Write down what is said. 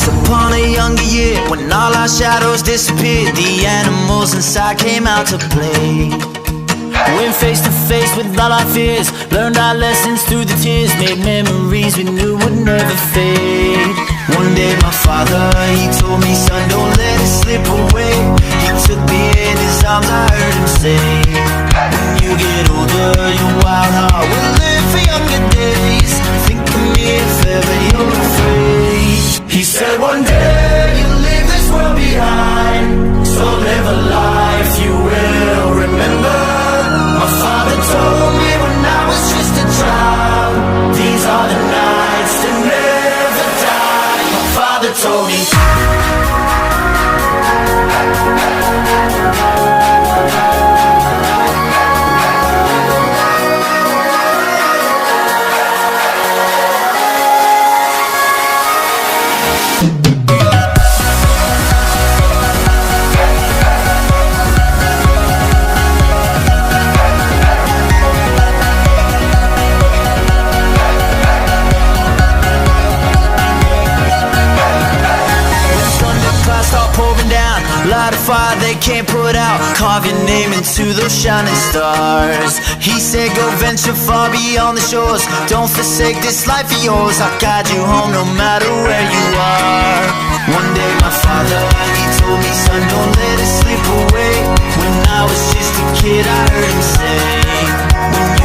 Once upon a younger year, when all our shadows disappeared, the animals inside came out to play. Went face to face with all our fears, learned our lessons through the tears, made memories we knew would never fade. One day my father, he told me, son, don't let it slip away. He took me in his arms, I heard him say, when you get older, your wild heart will live for younger days. Think of me if ever you're afraid. He said one day you'll leave this world behind, so live a life you will remember. My father told me when I was just a child, these are the nights that never die. My father told me. Light a fire they can't put out, carve your name into those shining stars. He said go venture far beyond the shores, don't forsake this life of yours. I'll guide you home no matter where you are. One day my father, he told me, son, don't let it slip away. When I was just a kid I heard him say, when you